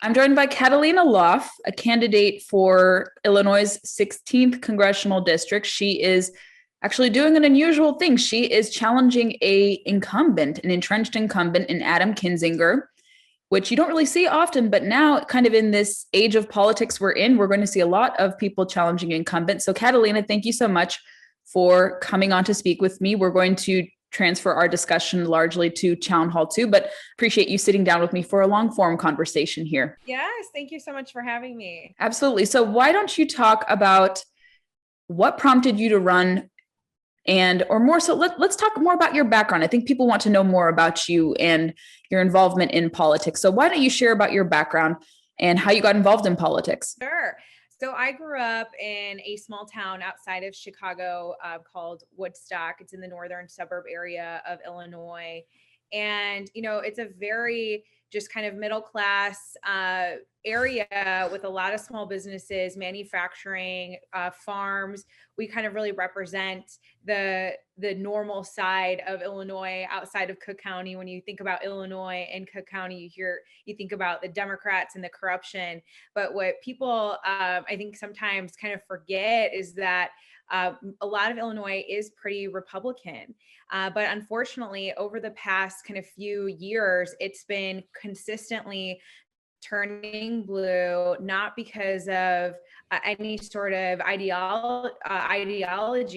I'm joined by Catalina Lauf, a candidate for Illinois' 16th congressional district. She is actually doing an unusual thing. She is challenging an entrenched incumbent in Adam Kinzinger, which you don't really see often, but now kind of in this age of politics we're going to see a lot of people challenging incumbents. So Catalina, thank you so much for coming on to speak with me. We're going to transfer our discussion largely to Town Hall 2, but appreciate you sitting down with me for a long form conversation here. Yes, thank you so much for having me. Absolutely. So why don't you talk about what prompted you to run or more so let's talk more about your background. I think people want to know more about you and your involvement in politics. So why don't you share about your background and how you got involved in politics? Sure. So I grew up in a small town outside of Chicago called Woodstock. It's in the northern suburb area of Illinois. And, it's a very just kind of middle class area with a lot of small businesses, manufacturing, farms. We kind of really represent the normal side of Illinois outside of Cook County. When you think about Illinois and Cook County, you think about the Democrats and the corruption. But what people I think sometimes kind of forget is that a lot of Illinois is pretty Republican. But unfortunately, over the past kind of few years, it's been consistently turning blue, not because of any sort of ideology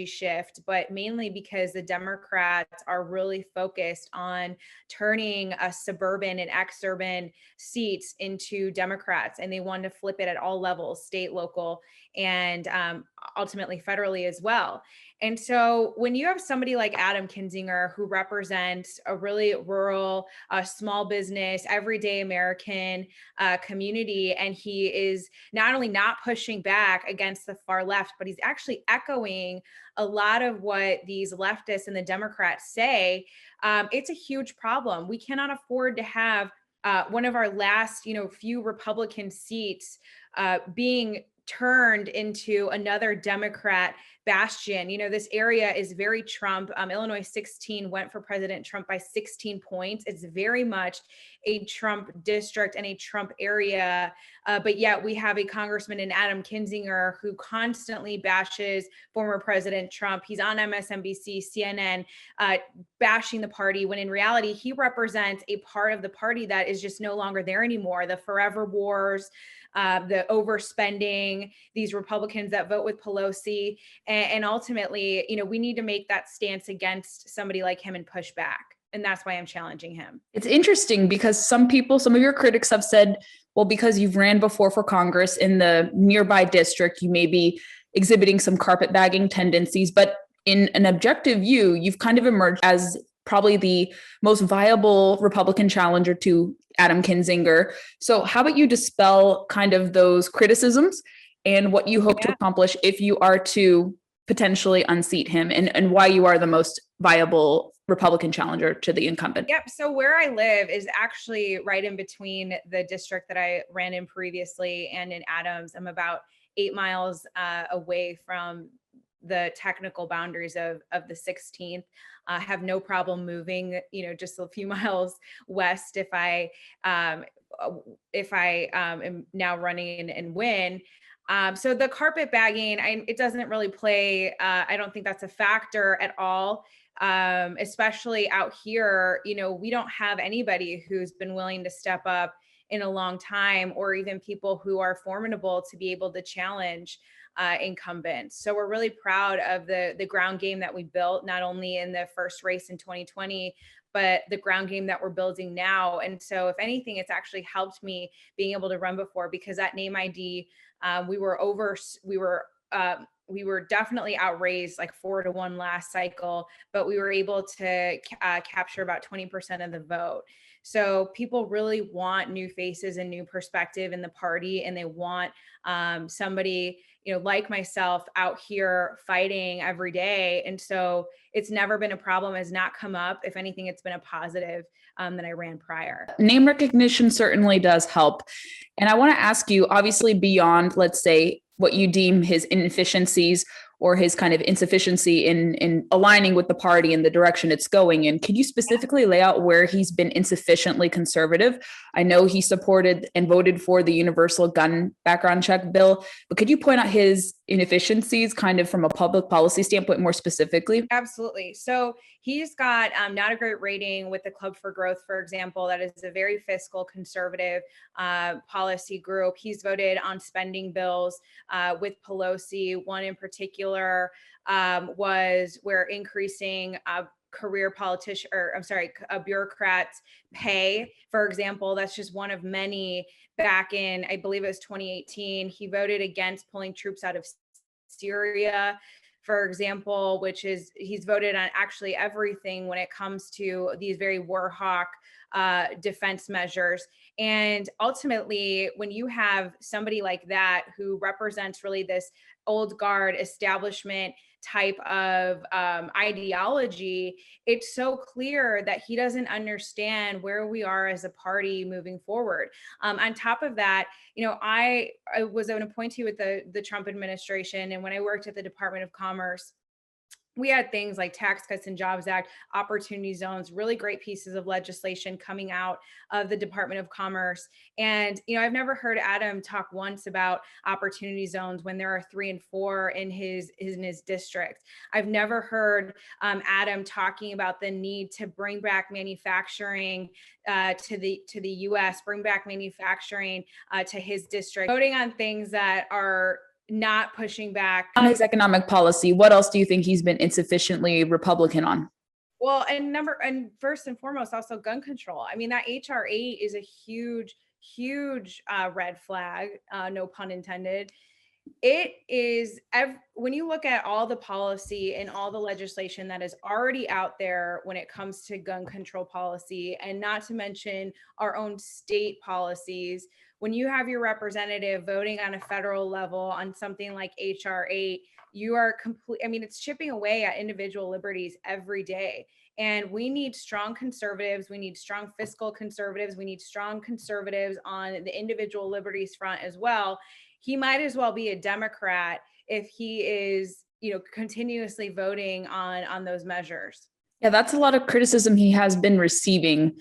shift, but mainly because the Democrats are really focused on turning suburban and exurban seats into Democrats, and they want to flip it at all levels, state, local, and ultimately federally as well. And so when you have somebody like Adam Kinzinger, who represents a really rural, small business, everyday American community, and he is not only not pushing back against the far left, but he's actually echoing a lot of what these leftists and the Democrats say, it's a huge problem. We cannot afford to have one of our last, few Republican seats being turned into another Democrat bastion. This area is very Trump. Illinois 16 went for President Trump by 16 points. It's very much a Trump district and a Trump area. But yet we have a congressman in Adam Kinzinger who constantly bashes former President Trump. He's on MSNBC, CNN, bashing the party, when in reality, he represents a part of the party that is just no longer there anymore. The forever wars, the overspending, these Republicans that vote with Pelosi. And ultimately, we need to make that stance against somebody like him and push back. And that's why I'm challenging him. It's interesting because some of your critics have said, well, because you've ran before for Congress in the nearby district, you may be exhibiting some carpetbagging tendencies. But in an objective view, you've kind of emerged as probably the most viable Republican challenger to Adam Kinzinger. So how about you dispel kind of those criticisms and what you hope to accomplish if you are to potentially unseat him, and why you are the most viable Republican challenger to the incumbent? Yep. So where I live is actually right in between the district that I ran in previously and in Adams. I'm about 8 miles away from the technical boundaries of the 16th. Have no problem moving, just a few miles west if I am now running and win. So the carpetbagging, it doesn't really play. I don't think that's a factor at all. Especially out here, we don't have anybody who's been willing to step up in a long time, or even people who are formidable to be able to challenge incumbents. So we're really proud of the ground game that we built, not only in the first race in 2020, but the ground game that we're building now. And so if anything, it's actually helped me being able to run before, because that name ID, we were definitely outraised like 4-1 last cycle, but we were able to capture about 20% of the vote. So people really want new faces and new perspective in the party, and they want somebody, like myself out here fighting every day. And so it's never been a problem, has not come up. If anything, it's been a positive that I ran prior. Name recognition certainly does help. And I want to ask you, obviously, beyond, let's say, what you deem his inefficiencies or his kind of insufficiency in aligning with the party and the direction it's going in. Could you specifically lay out where he's been insufficiently conservative? I know he supported and voted for the universal gun background check bill, but could you point out his inefficiencies kind of from a public policy standpoint more specifically? Absolutely. So he's got not a great rating with the Club for Growth, for example. That is a very fiscal conservative policy group. He's voted on spending bills with Pelosi. One in particular was where increasing career politician, or I'm sorry, a bureaucrat's pay, for example. That's just one of many. Back in, I believe it was 2018, he voted against pulling troops out of Syria, for example, which is, he's voted on actually everything when it comes to these very war hawk defense measures. And ultimately, when you have somebody like that who represents really this old guard establishment type of ideology, it's so clear that he doesn't understand where we are as a party moving forward. On top of that, you know, I was an appointee with the Trump administration, and when I worked at the Department of Commerce, we had things like Tax Cuts and Jobs Act, opportunity zones, really great pieces of legislation coming out of the Department of Commerce. And, you know, I've never heard Adam talk once about opportunity zones when there are 3 and 4 in his district. I've never heard Adam talking about the need to bring back manufacturing to the U.S., bring back manufacturing to his district, voting on things that are not pushing back on his economic policy. What else do you think he's been insufficiently Republican on? Well, and first and foremost, also gun control. I mean, that HR 8 is a huge red flag, no pun intended. It is, when you look at all the policy and all the legislation that is already out there when it comes to gun control policy, and not to mention our own state policies, when you have your representative voting on a federal level on something like HR 8, you are complete. I mean, it's chipping away at individual liberties every day. And we need strong conservatives. We need strong fiscal conservatives. We need strong conservatives on the individual liberties front as well. He might as well be a Democrat if he is, you know, continuously voting on those measures. Yeah, that's a lot of criticism he has been receiving,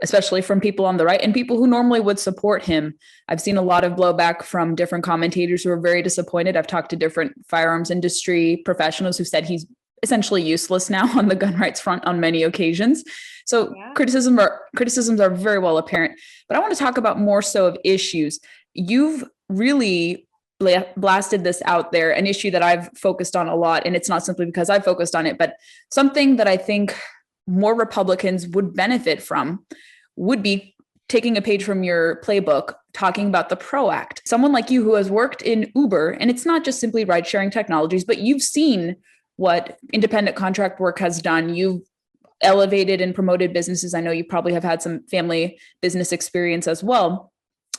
especially from people on the right and people who normally would support him. I've seen a lot of blowback from different commentators who are very disappointed. I've talked to different firearms industry professionals who said he's essentially useless now on the gun rights front on many occasions. So yeah. Criticisms are very well apparent. But I want to talk about more so of issues. You've really blasted this out there, an issue that I've focused on a lot, and it's not simply because I've focused on it, but something that I think more Republicans would benefit from would be taking a page from your playbook, talking about the PRO Act. Someone like you who has worked in Uber, and it's not just simply ride sharing technologies, but you've seen what independent contract work has done. You've elevated and promoted businesses. I know you probably have had some family business experience as well.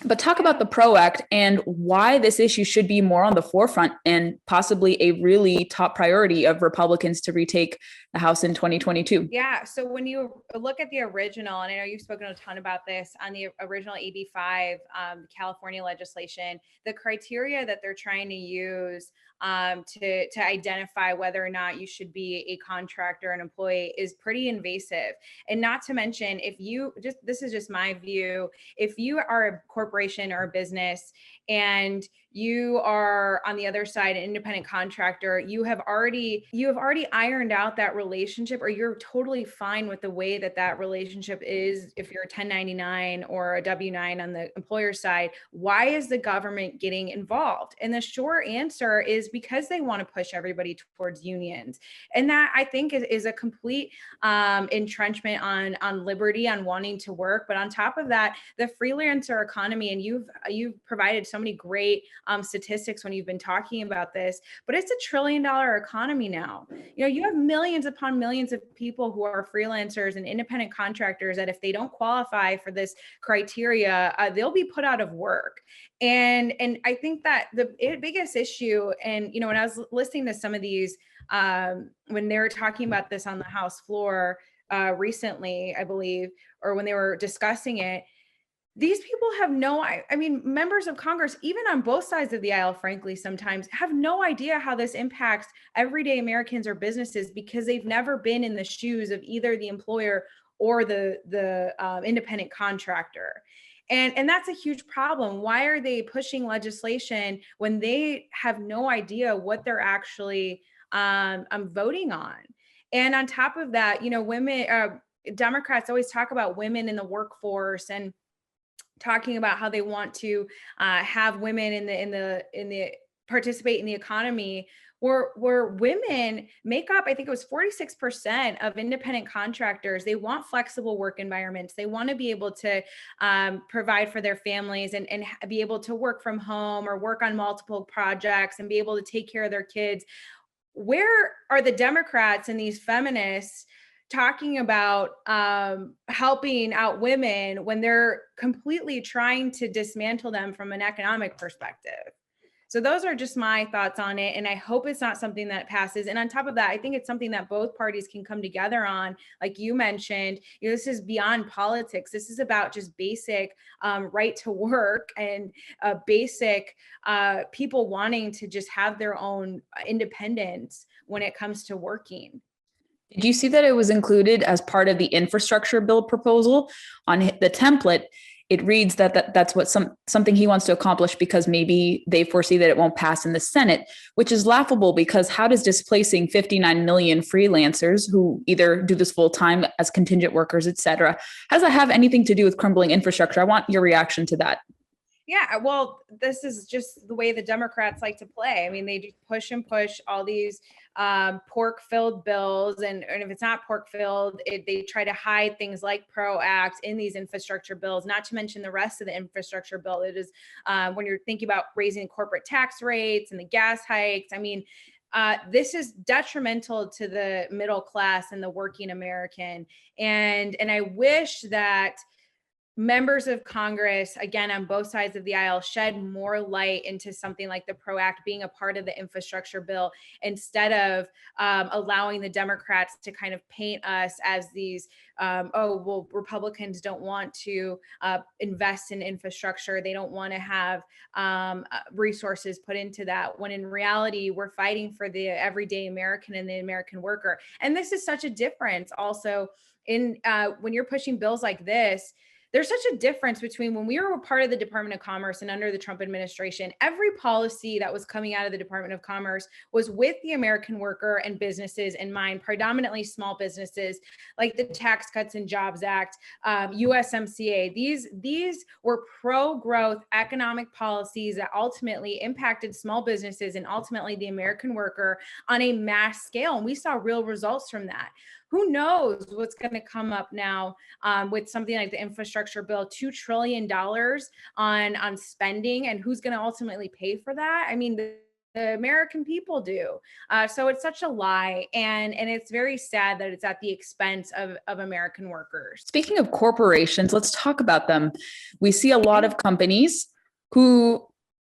But talk about the PRO Act and why this issue should be more on the forefront and possibly a really top priority of Republicans to retake the House in 2022. Yeah. So when you look at the original, and I know you've spoken a ton about this on the original AB 5, California legislation, the criteria that they're trying to use to identify whether or not you should be a contractor, an employee, is pretty invasive. And not to mention, if you just, this is just my view, if you are a corporation or a business and you are on the other side, an independent contractor, you have already ironed out that relationship, or you're totally fine with the way that relationship is. If you're a 1099 or a W-9 on the employer side, why is the government getting involved? And the short answer is because they want to push everybody towards unions. And that, I think, is a complete entrenchment on liberty, on wanting to work. But on top of that, the freelancer economy, and you've provided so many great statistics when you've been talking about this, but it's $1 trillion economy now. You know, you have millions upon millions of people who are freelancers and independent contractors that if they don't qualify for this criteria, they'll be put out of work. And I think that the biggest issue, and, you know, when I was listening to some of these, when they were talking about this on the House floor recently, I believe, or when they were discussing it, these people have no, I mean, members of Congress, even on both sides of the aisle, frankly, sometimes have no idea how this impacts everyday Americans or businesses because they've never been in the shoes of either the employer or the independent contractor. And that's a huge problem. Why are they pushing legislation when they have no idea what they're actually voting on? And on top of that, you know, Democrats always talk about women in the workforce and talking about how they want to have women in the participate in the economy, where women make up, I think it was 46% of independent contractors. They want flexible work environments. They want to be able to provide for their families and be able to work from home or work on multiple projects and be able to take care of their kids. Where are the Democrats and these feminists talking about helping out women when they're completely trying to dismantle them from an economic perspective? So those are just my thoughts on it. And I hope it's not something that passes. And on top of that, I think it's something that both parties can come together on. Like you mentioned, you know, this is beyond politics. This is about just basic right to work and basic people wanting to just have their own independence when it comes to working. Did you see that it was included as part of the infrastructure bill proposal? On the template, it reads that that's what something he wants to accomplish because maybe they foresee that it won't pass in the Senate, which is laughable because how does displacing 59 million freelancers who either do this full time as contingent workers, et cetera, how does that have anything to do with crumbling infrastructure? I want your reaction to that. Yeah, well, this is just the way the Democrats like to play. I mean, they just push and push all these pork-filled bills, and if it's not pork-filled, they try to hide things like PRO Act in these infrastructure bills. Not to mention the rest of the infrastructure bill. It is when you're thinking about raising corporate tax rates and the gas hikes. I mean, this is detrimental to the middle class and the working American. And I wish that members of Congress, again, on both sides of the aisle, shed more light into something like the PRO Act being a part of the infrastructure bill instead of allowing the Democrats to kind of paint us as these, Republicans don't want to invest in infrastructure. They don't want to have resources put into that, when in reality, we're fighting for the everyday American and the American worker. And this is such a difference also in when you're pushing bills like this. There's such a difference between when we were a part of the Department of Commerce and under the Trump administration, every policy that was coming out of the Department of Commerce was with the American worker and businesses in mind, predominantly small businesses, like the Tax Cuts and Jobs Act, USMCA. These were pro-growth economic policies that ultimately impacted small businesses and ultimately the American worker on a mass scale. And we saw real results from that. Who knows what's going to come up now with something like the infrastructure bill, $2 trillion on spending, and who's going to ultimately pay for that? I mean, the American people do. So it's such a lie. And it's very sad that it's at the expense of American workers. Speaking of corporations, let's talk about them. We see a lot of companies who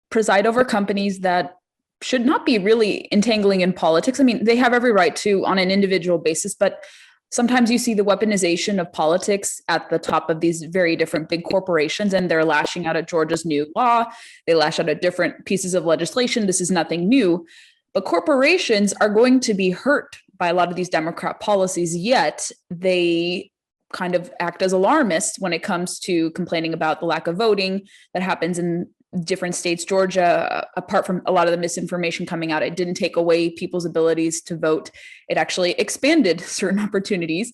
preside over companies that should not be really entangling in politics. I mean, they have every right to on an individual basis, but sometimes you see the weaponization of politics at the top of these very different big corporations, and they're lashing out at Georgia's new law. They lash out at different pieces of legislation. This is nothing new, but corporations are going to be hurt by a lot of these Democrat policies, yet they kind of act as alarmists when it comes to complaining about the lack of voting that happens in different states. Georgia, apart from a lot of the misinformation coming out, it didn't take away people's abilities to vote. It actually expanded certain opportunities.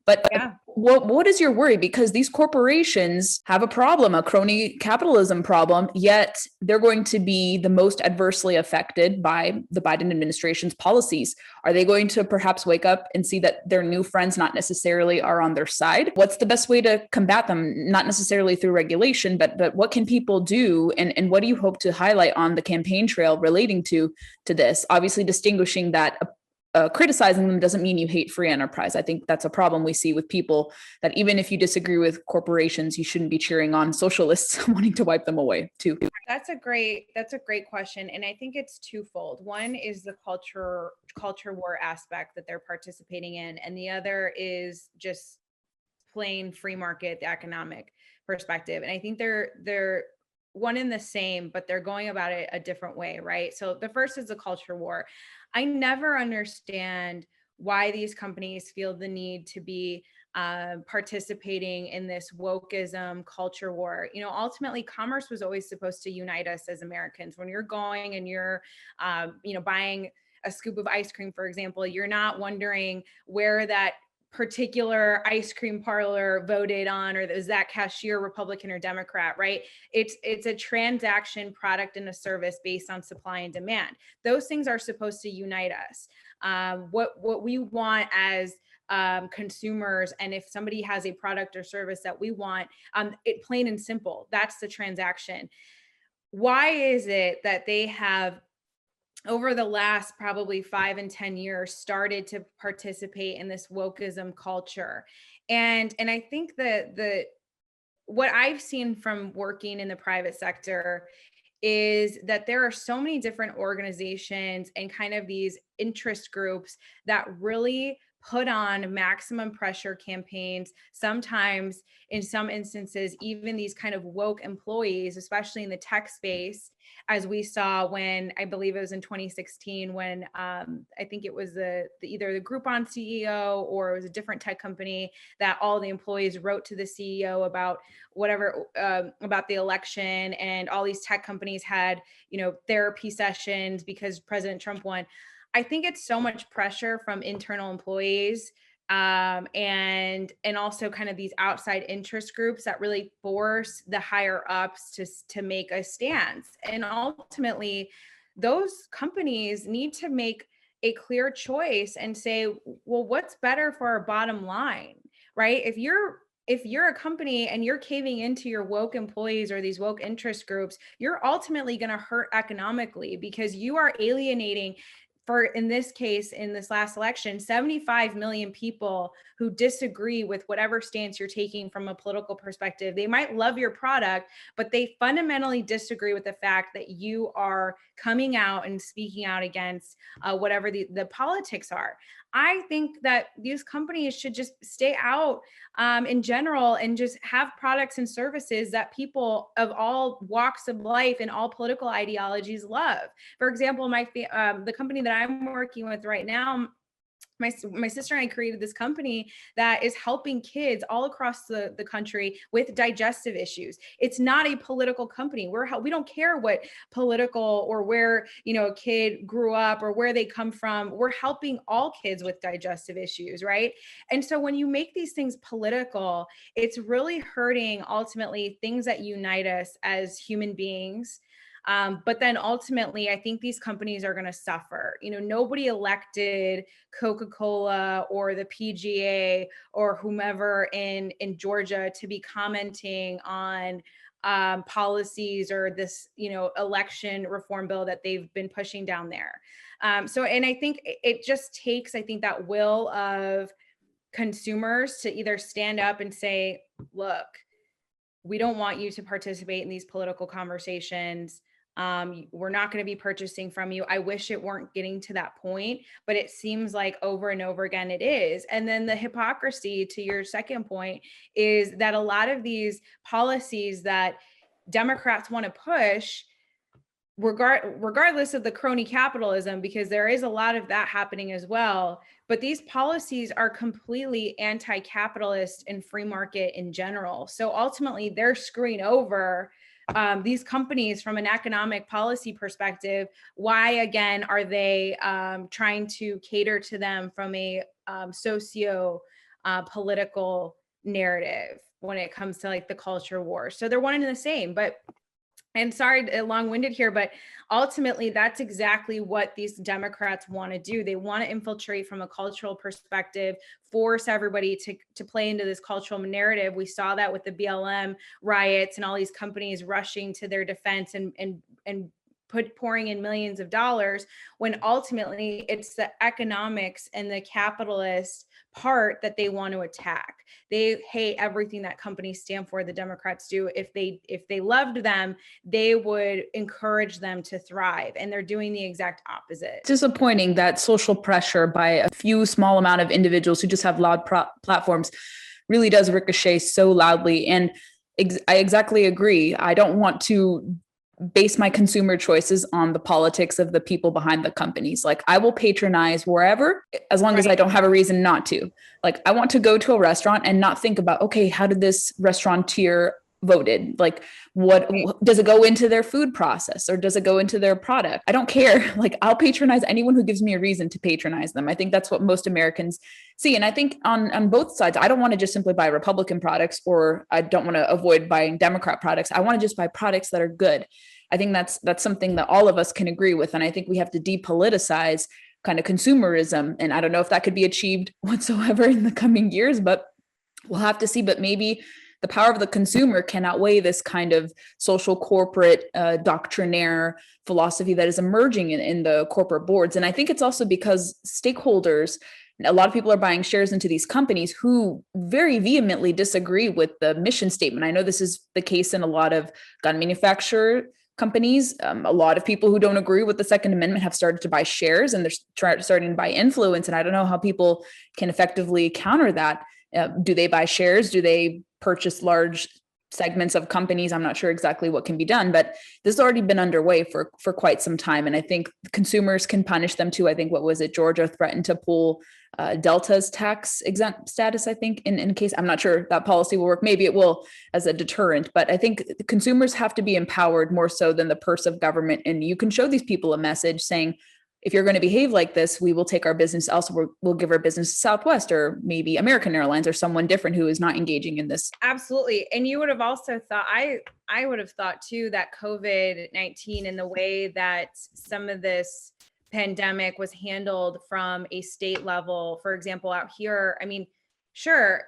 But yeah. What is your worry? Because these corporations have a problem, a crony capitalism problem, yet they're going to be the most adversely affected by the Biden administration's policies. Are they going to perhaps wake up and see that their new friends not necessarily are on their side? What's the best way to combat them? Not necessarily through regulation, but what can people do? And what do you hope to highlight on the campaign trail relating to this? Obviously, distinguishing that criticizing them doesn't mean you hate free enterprise. I think that's a problem we see with people, that even if you disagree with corporations, you shouldn't be cheering on socialists wanting to wipe them away too. That's a great question. And I think it's twofold. One is the culture war aspect that they're participating in. And the other is just plain free market, the economic perspective. And I think they're one and the same, but they're going about it a different way, right? So the first is the culture war. I never understand why these companies feel the need to be participating in this wokeism culture war. You know, ultimately, commerce was always supposed to unite us as Americans. When you're going and you're, buying a scoop of ice cream, for example, you're not wondering where that particular ice cream parlor voted on, or is that cashier Republican or Democrat, right? It's a transaction, product, and a service based on supply and demand. Those things are supposed to unite us. What we want as consumers, and if somebody has a product or service that we want, it plain and simple, that's the transaction. Why is it that they have, over the last probably 5 and 10 years, started to participate in this wokeism culture? And I think that what I've seen from working in the private sector is that there are so many different organizations and kind of these interest groups that really put on maximum pressure campaigns, sometimes in some instances, even these kind of woke employees, especially in the tech space, as we saw when, I believe it was in 2016, when I think it was either the Groupon CEO or it was a different tech company, that all the employees wrote to the CEO about whatever, about the election, and all these tech companies had, therapy sessions because President Trump won. I think it's so much pressure from internal employees, and also kind of these outside interest groups that really force the higher ups to make a stance. And ultimately, those companies need to make a clear choice and say, well, what's better for our bottom line, right? If you're a company and you're caving into your woke employees or these woke interest groups, you're ultimately going to hurt economically, because you are alienating, for, in this case, in this last election, 75 million people who disagree with whatever stance you're taking from a political perspective. They might love your product, but they fundamentally disagree with the fact that you are coming out and speaking out against whatever the politics are. I think that these companies should just stay out in general and just have products and services that people of all walks of life and all political ideologies love. For example, the company that I'm working with right now, my sister and I created this company that is helping kids all across the country with digestive issues. It's not a political company. We don't care what political or where, a kid grew up or where they come from. We're helping all kids with digestive issues, right? And so when you make these things political, it's really hurting ultimately things that unite us as human beings. But then ultimately, I think these companies are going to suffer. Nobody elected Coca-Cola or the PGA or whomever in Georgia to be commenting on policies or this, election reform bill that they've been pushing down there. And I think it just takes, that will of consumers to either stand up and say, look, we don't want you to participate in these political conversations. We're not going to be purchasing from you. I wish it weren't getting to that point, but it seems like over and over again it is. And then the hypocrisy, to your second point, is that a lot of these policies that Democrats want to push, regardless of the crony capitalism, because there is a lot of that happening as well, but these policies are completely anti-capitalist and free market in general. So ultimately, they're screwing over these companies from an economic policy perspective. Why, again, are they trying to cater to them from a socio-political narrative when it comes to like the culture war? So they're one and the same. And sorry, long-winded here, but ultimately that's exactly what these Democrats want to do. They want to infiltrate from a cultural perspective, force everybody to play into this cultural narrative. We saw that with the BLM riots and all these companies rushing to their defense and pouring in millions of dollars, when ultimately it's the economics and the capitalist part that they want to attack. They hate everything that companies stand for, the Democrats do. If they loved them, they would encourage them to thrive. And they're doing the exact opposite. Disappointing that social pressure by a few small amount of individuals who just have loud platforms really does ricochet so loudly. And I exactly agree. I don't want to base my consumer choices on the politics of the people behind the companies. Like, I will patronize wherever, as long as I don't have a reason not to. Like, I want to go to a restaurant and not think about, okay, how did this restaurateur voted? Like, what does it go into their food process, or does it go into their product? I don't care. Like, I'll patronize anyone who gives me a reason to patronize them. I think that's what most Americans see. And I think on both sides, I don't want to just simply buy Republican products, or I don't want to avoid buying Democrat products. I want to just buy products that are good. I think that's something that all of us can agree with. And I think we have to depoliticize kind of consumerism. And I don't know if that could be achieved whatsoever in the coming years, but we'll have to see. But maybe the power of the consumer can outweigh this kind of social corporate doctrinaire philosophy that is emerging in the corporate boards. And I think it's also because stakeholders, a lot of people are buying shares into these companies who very vehemently disagree with the mission statement. I know this is the case in a lot of gun manufacturer companies. A lot of people who don't agree with the Second Amendment have started to buy shares, and they're starting to buy influence. And I don't know how people can effectively counter that. Do they buy shares? Do they purchase large segments of companies? I'm not sure exactly what can be done, but this has already been underway for quite some time. And I think consumers can punish them too. I think, what was it? Georgia threatened to pull Delta's tax exempt status, I think, in case, I'm not sure that policy will work. Maybe it will as a deterrent, but I think consumers have to be empowered more so than the purse of government. And you can show these people a message saying, if you're going to behave like this, we will take our business elsewhere. We'll give our business to Southwest or maybe American Airlines or someone different who is not engaging in this. Absolutely. And you would have also thought, I would have thought too, that COVID-19 and the way that some of this pandemic was handled from a state level, for example, out here, I mean, sure,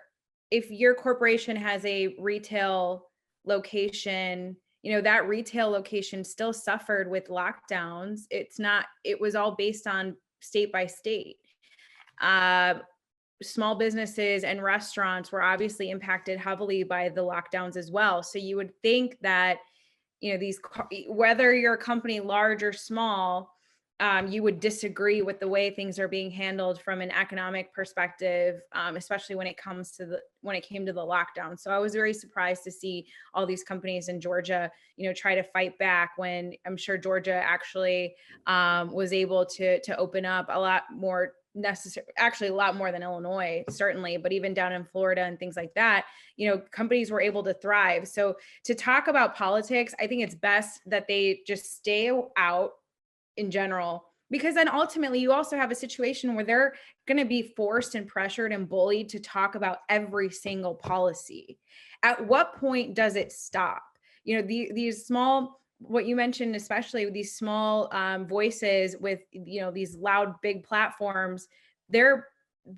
if your corporation has a retail location, that retail location still suffered with lockdowns. It was all based on state by state. Small businesses and restaurants were obviously impacted heavily by the lockdowns as well. So you would think that, whether you're a company large or small, you would disagree with the way things are being handled from an economic perspective, especially when it came to the lockdown. So I was very surprised to see all these companies in Georgia, try to fight back, when I'm sure Georgia actually was able to open up a lot more actually a lot more than Illinois, certainly, but even down in Florida and things like that, companies were able to thrive. So to talk about politics, I think it's best that they just stay out in general, because then ultimately you also have a situation where they're going to be forced and pressured and bullied to talk about every single policy. At what point does it stop? These small, what you mentioned, especially with these small voices with, these loud, big platforms, they're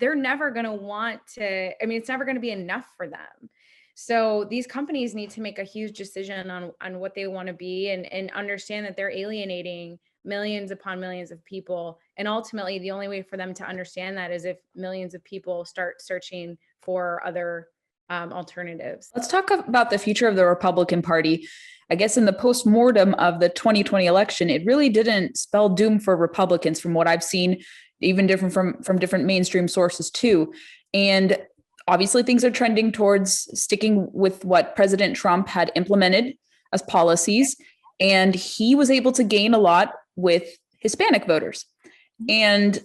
never going to want to, it's never going to be enough for them. So these companies need to make a huge decision on what they want to be, and understand that they're alienating millions upon millions of people. And ultimately, the only way for them to understand that is if millions of people start searching for other alternatives. Let's talk about the future of the Republican Party. I guess in the postmortem of the 2020 election, it really didn't spell doom for Republicans from what I've seen, even different from different mainstream sources too. And obviously things are trending towards sticking with what President Trump had implemented as policies. And he was able to gain a lot with Hispanic voters. And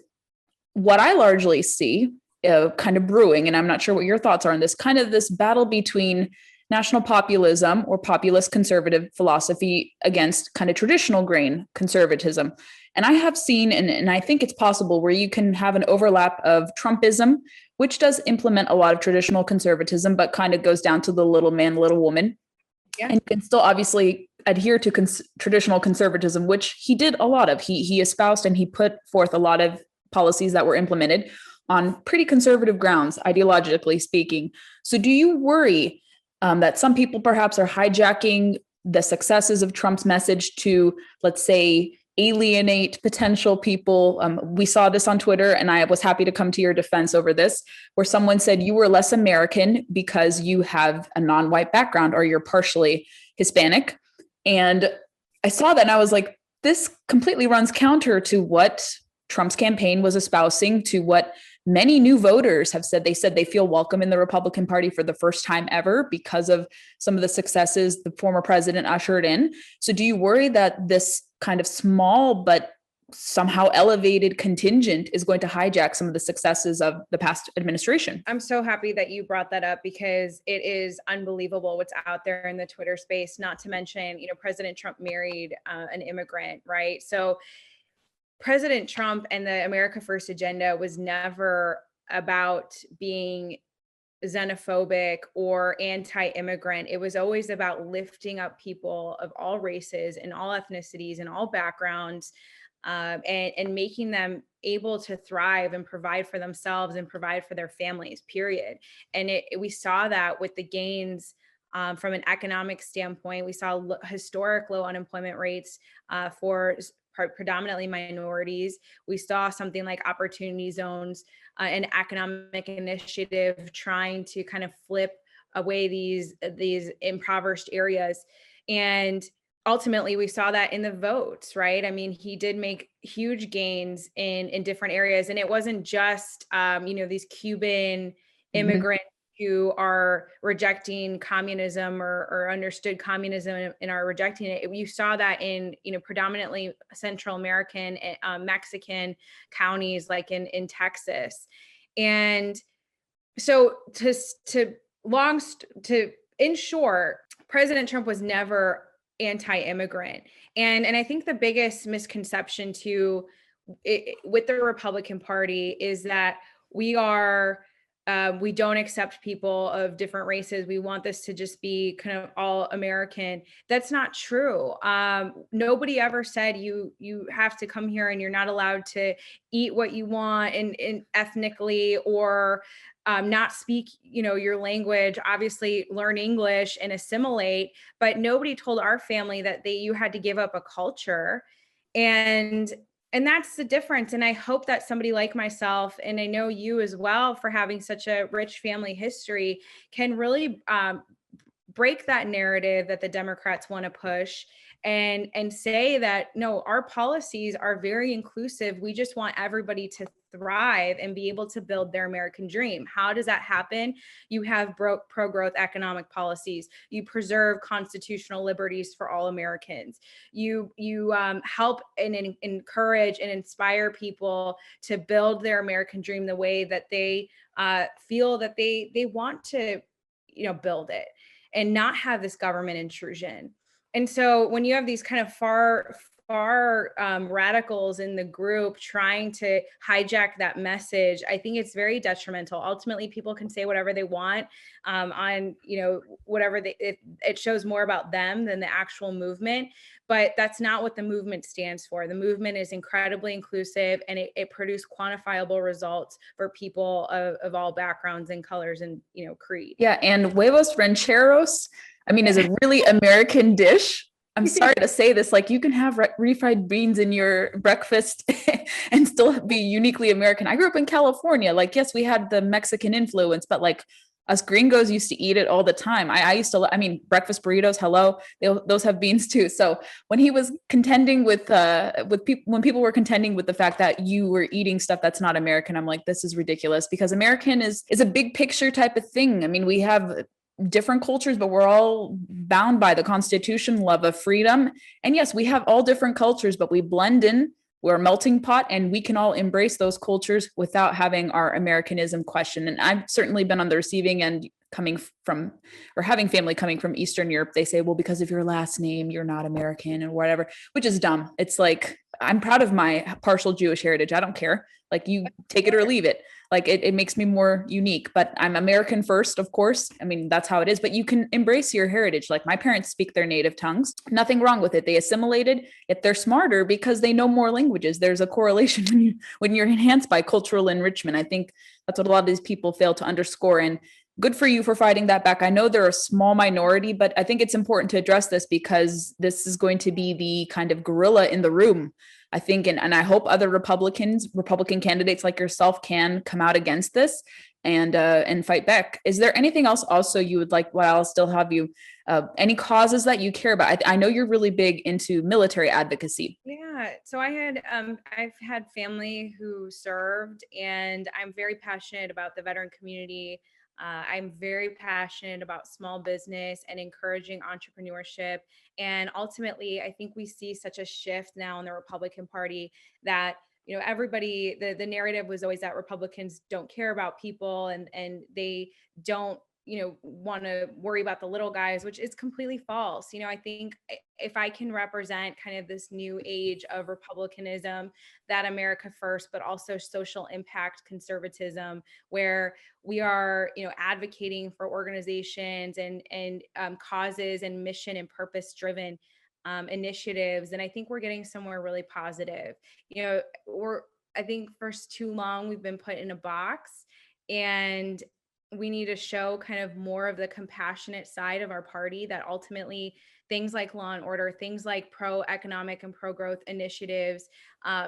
what I largely see kind of brewing, and I'm not sure what your thoughts are on this, kind of this battle between national populism or populist conservative philosophy against kind of traditional grain conservatism. And I have seen, and I think it's possible, where you can have an overlap of Trumpism, which does implement a lot of traditional conservatism, but kind of goes down to the little man, little woman. Yeah. And you can still obviously adhere to traditional conservatism, which he did a lot of. He espoused and he put forth a lot of policies that were implemented on pretty conservative grounds, ideologically speaking. So do you worry that some people perhaps are hijacking the successes of Trump's message to, let's say, alienate potential people? We saw this on Twitter, and I was happy to come to your defense over this, where someone said you were less American because you have a non-white background or you're partially Hispanic. And I saw that and I was like, this completely runs counter to what Trump's campaign was espousing to what many new voters have said. They said they feel welcome in the Republican Party for the first time ever because of some of the successes the former president ushered in. So do you worry that this kind of small but somehow elevated contingent is going to hijack some of the successes of the past administration? I'm so happy that you brought that up because it is unbelievable what's out there in the Twitter space, not to mention, President Trump married an immigrant, right? So President Trump and the America First agenda was never about being xenophobic or anti-immigrant. It was always about lifting up people of all races and all ethnicities and all backgrounds, and making them able to thrive and provide for themselves and provide for their families, period. And we saw that with the gains from an economic standpoint. We saw historic low unemployment rates for predominantly minorities. We saw something like opportunity zones, an economic initiative trying to kind of flip away these impoverished areas. And ultimately we saw that in the votes, right? I mean, he did make huge gains in different areas. And it wasn't just, these Cuban immigrants who are rejecting communism or understood communism and are rejecting it. You saw that in, predominantly Central American, Mexican counties, like in Texas. And so in short, President Trump was never anti-immigrant. And I think the biggest misconception with the Republican Party is that we don't accept people of different races. We want this to just be kind of all American. That's not true. Nobody ever said you have to come here and you're not allowed to eat what you want and ethnically, or not speak, your language. Obviously, learn English and assimilate. But nobody told our family that you had to give up a culture. And that's the difference. And I hope that somebody like myself, and I know you as well, for having such a rich family history, can really break that narrative that the Democrats want to push and say that, no, our policies are very inclusive. We just want everybody to thrive and be able to build their American dream. How does that happen? You have pro-growth economic policies. You preserve constitutional liberties for all Americans. You help and encourage and inspire people to build their American dream the way that they feel that they want to, build it, and not have this government intrusion. And so when you have these kind of far radicals in the group trying to hijack that message, I think it's very detrimental. Ultimately, people can say whatever they want on, whatever it shows more about them than the actual movement. But that's not what the movement stands for. The movement is incredibly inclusive, and it produced quantifiable results for people of all backgrounds and colors and, creed. Yeah. And huevos rancheros, is a really American dish. I'm sorry to say this, like, you can have refried beans in your breakfast and still be uniquely American. I grew up in California. Like, yes, we had the Mexican influence, but like us gringos used to eat it all the time. I used to, breakfast burritos, hello, those have beans too. So when he was contending with people, when people were contending with the fact that you were eating stuff that's not American, I'm like, this is ridiculous, because American is a big picture type of thing. We have different cultures, but we're all bound by the Constitution, love of freedom. And yes, we have all different cultures, but we blend in. We're a melting pot, and we can all embrace those cultures without having our Americanism questioned. And I've certainly been on the receiving end, having family coming from Eastern Europe. They say, well, because of your last name, you're not American or whatever, which is dumb. It's like, I'm proud of my partial Jewish heritage. I don't care. Like, you take it or leave it. Like, it makes me more unique, but I'm American first, of course. That's how it is, but you can embrace your heritage. Like, my parents speak their native tongues, nothing wrong with it. They assimilated, yet they're smarter because they know more languages. There's a correlation when you're enhanced by cultural enrichment. I think that's what a lot of these people fail to underscore. And good for you for fighting that back. I know they're a small minority, but I think it's important to address this because this is going to be the kind of gorilla in the room, I think, and I hope other Republican candidates like yourself can come out against this and fight back. Is there anything else also you would like, while I'll still have you, any causes that you care about? I know you're really big into military advocacy. Yeah. So I've had family who served, and I'm very passionate about the veteran community. I'm very passionate about small business and encouraging entrepreneurship. And ultimately, I think we see such a shift now in the Republican Party that, everybody, the narrative was always that Republicans don't care about people, and they don't, want to worry about the little guys, which is completely false. I think if I can represent kind of this new age of republicanism, that America first, but also social impact conservatism, where we are, advocating for organizations and causes and mission and purpose driven initiatives. And I think we're getting somewhere really positive. I think for too long we've been put in a box, and we need to show kind of more of the compassionate side of our party, that ultimately things like law and order, things like pro-economic and pro-growth initiatives,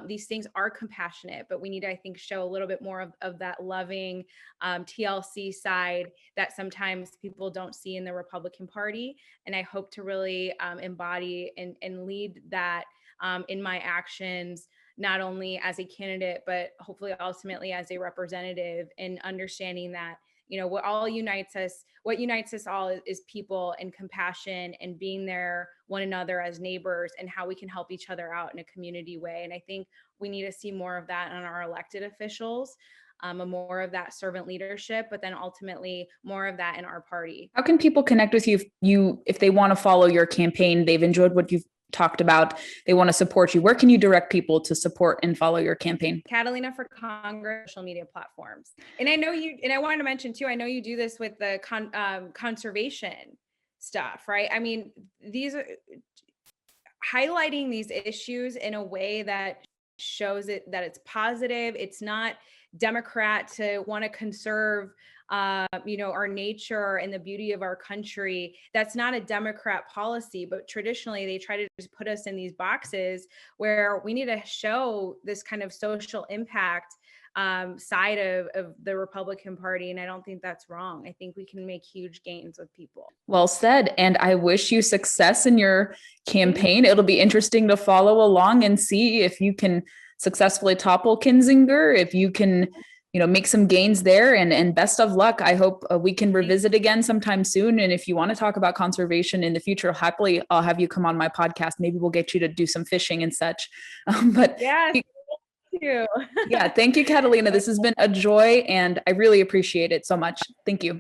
these things are compassionate, but we need to, I think, show a little bit more of that loving TLC side that sometimes people don't see in the Republican Party. And I hope to really embody and lead that in my actions, not only as a candidate, but hopefully ultimately as a representative, and understanding that, what unites us all is people and compassion, and being there one another as neighbors, and how we can help each other out in a community way. And I think we need to see more of that on our elected officials, more of that servant leadership, but then ultimately more of that in our party. How can people connect with you if they want to follow your campaign? They've enjoyed what you've talked about, they want to support you. Where can you direct people to support and follow your campaign? Catalina for Congress social media platforms. And I know you, and I wanted to mention too, I know you do this with the conservation stuff, right? I mean, these are highlighting these issues in a way that shows it that it's positive. It's not Democrat to want to conserve our nature and the beauty of our country. That's not a Democrat policy, but traditionally they try to just put us in these boxes where we need to show this kind of social impact side of the Republican Party. And I don't think that's wrong. I think we can make huge gains with people. Well said. And I wish you success in your campaign. It'll be interesting to follow along and see if you can successfully topple Kinzinger, if you can make some gains there, and best of luck. I hope we can revisit again sometime soon. And if you want to talk about conservation in the future, happily, I'll have you come on my podcast. Maybe we'll get you to do some fishing and such. But yeah, thank you. Yeah, thank you, Catalina. This has been a joy, and I really appreciate it so much. Thank you.